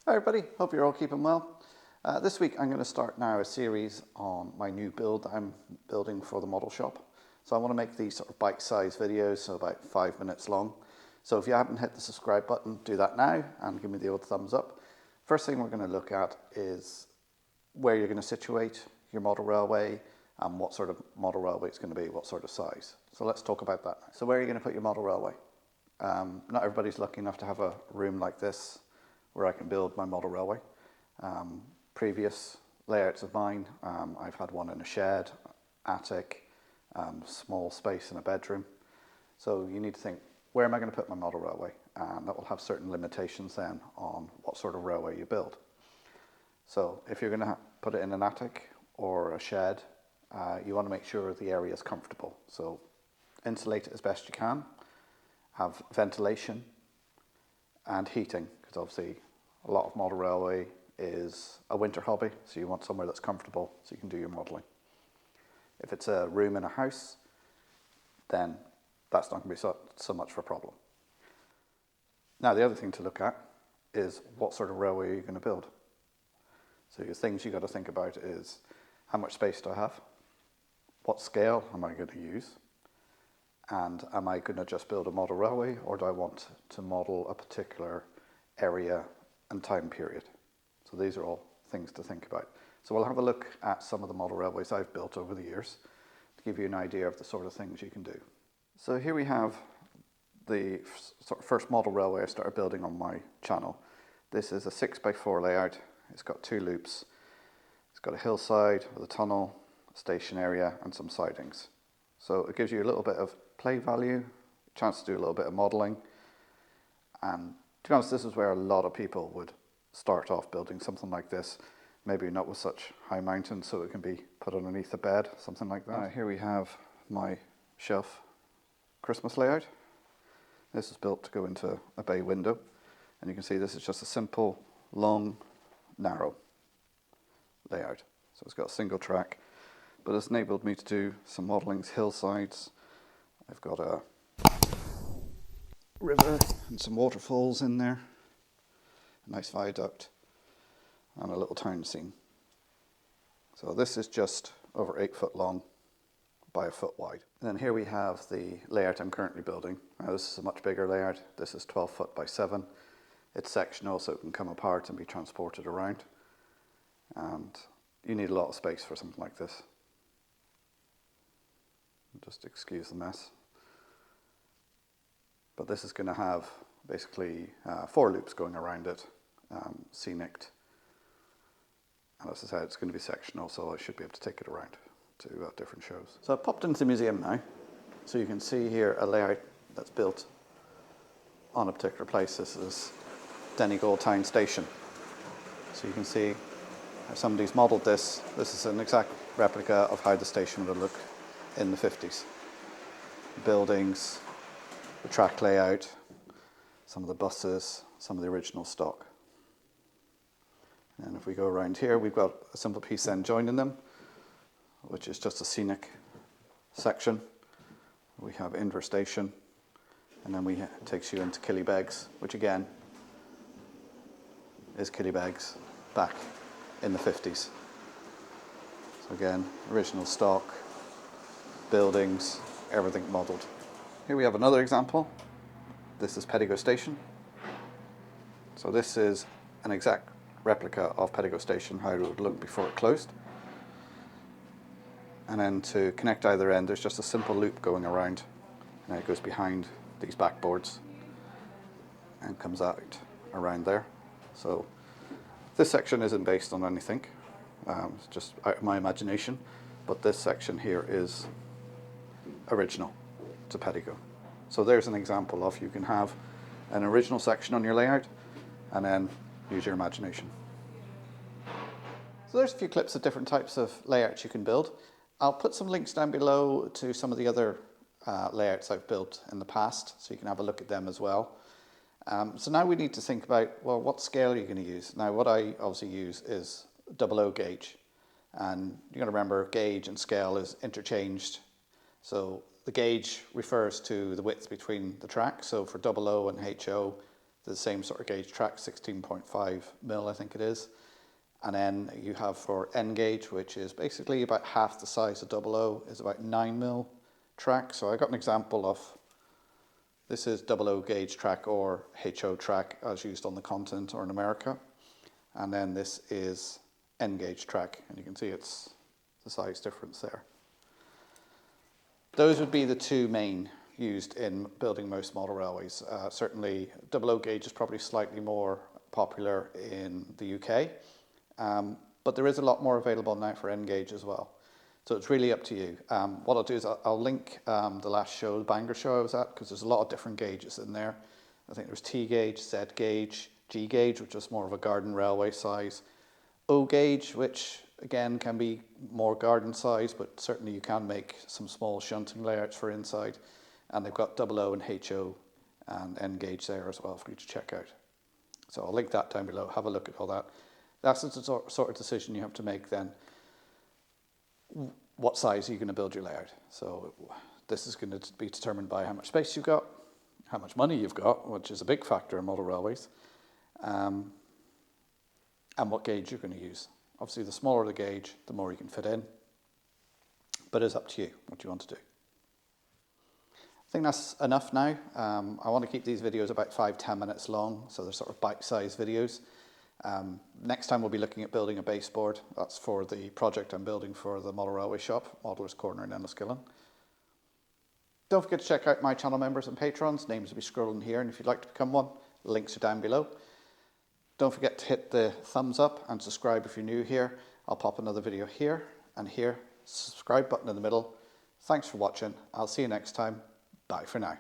Hi everybody, hope you're all keeping well. This week I'm going to start now a series on my new build that I'm building for the model shop. So I want to make these sort of bite-sized videos, so about 5 minutes long. So if you haven't hit the subscribe button, do that now and give me the old thumbs up. First thing we're going to look at is where you're going to situate your model railway and what sort of model railway it's going to be, what sort of size. So let's talk about that now. So where are you going to put your model railway? Not everybody's lucky enough to have a room like this where I can build my model railway. Previous layouts of mine, I've had one in a shed, attic, small space in a bedroom. So you need to think, where am I going to put my model railway? And that will have certain limitations then on what sort of railway you build. So if you're going to put it in an attic or a shed, you want to make sure the area is comfortable. So insulate it as best you can, have ventilation and heating, because obviously a lot of model railway is a winter hobby, so you want somewhere that's comfortable so you can do your modelling. If it's a room in a house, then that's not going to be so much of a problem. Now the other thing to look at is what sort of railway are you going to build. So your things you got to think about is how much space do I have, what scale am I going to use, and am I going to just build a model railway, or do I want to model a particular area and time period? So these are all things to think about. So we'll have a look at some of the model railways I've built over the years to give you an idea of the sort of things you can do. So here we have the sort of first model railway I started building on my channel. This is a 6x4 layout. It's got 2 loops. It's got a hillside with a tunnel, a station area and some sidings. So it gives you a little bit of play value, a chance to do a little bit of modelling. And to be honest, this is where a lot of people would start off building something like this. Maybe not with such high mountains, so it can be put underneath a bed, something like that. Here we have my shelf Christmas layout. This is built to go into a bay window. And you can see this is just a simple, long, narrow layout. So it's got a single track, but it's enabled me to do some modelling hillsides. I've got a river and some waterfalls in there, a nice viaduct and a little town scene. So this is just over 8 foot long by a foot wide. And then here we have the layout I'm currently building. Now this is a much bigger layout. This is 12 foot by 7. It's sectional so it can come apart and be transported around. And you need a lot of space for something like this. Just excuse the mess. But this is going to have basically 4 loops going around it, scenic. And as I said, it's going to be sectional, so I should be able to take it around to different shows. So I've popped into the museum now, so you can see here a layout that's built on a particular place. This is Donegal Town Station. So you can see how somebody's modelled this. This is an exact replica of how the station would look in the 50s. Buildings, the track layout, some of the buses, some of the original stock. And if we go around here, we've got a simple piece then joining them, which is just a scenic section. We have Inver Station, and then it takes you into Killybegs, which again is Killybegs back in the 50s. So again, original stock, buildings, everything modelled. Here we have another example. This is Donegal Station. So this is an exact replica of Donegal Station, how it would look before it closed. And then to connect either end, there's just a simple loop going around, and it goes behind these backboards and comes out around there. So this section isn't based on anything, it's just out of my imagination, but this section here is original to Donegal. So there's an example of you can have an original section on your layout and then use your imagination. So there's a few clips of different types of layouts you can build. I'll put some links down below to some of the other layouts I've built in the past, so you can have a look at them as well. So now we need to think about, well, what scale are you going to use? Now what I obviously use is 00 gauge, and you're going to remember gauge and scale is interchanged. So the gauge refers to the width between the tracks. So for 00 and HO, the same sort of gauge track, 16.5 mil I think it is. And then you have for N gauge, which is basically about half the size of 00, is about 9 mil track. So I got an example of, this is 00 gauge track or HO track as used on the continent or in America. And then this is N gauge track, and you can see it's the size difference there. Those would be the two main used in building most model railways. Certainly 00 gauge is probably slightly more popular in the UK, but there is a lot more available now for N gauge as well. So it's really up to you. What I'll do is I'll link the last show, the Bangor Show I was at, because there's a lot of different gauges in there. I think there's T gauge, Z gauge, G gauge, which is more of a garden railway size, O gauge, which again can be more garden size, but certainly you can make some small shunting layouts for inside. And they've got 00 and HO and N gauge there as well for you to check out. So I'll link that down below. Have a look at all that. That's the sort of decision you have to make then. What size are you going to build your layout? So this is going to be determined by how much space you've got, how much money you've got, which is a big factor in model railways, and what gauge you're going to use. Obviously, the smaller the gauge, the more you can fit in, but it's up to you what you want to do. I think that's enough now. I want to keep these videos about 5-10 minutes long, so they're sort of bite-sized videos. Next time we'll be looking at building a baseboard. That's for the project I'm building for the Model Railway Shop, Modeller's Corner in Enniskillen. Don't forget to check out my channel members and patrons. Names will be scrolling here, and if you'd like to become one, links are down below. Don't forget to hit the thumbs up and subscribe if you're new here. I'll pop another video here and here. Subscribe button in the middle. Thanks for watching. I'll see you next time. Bye for now.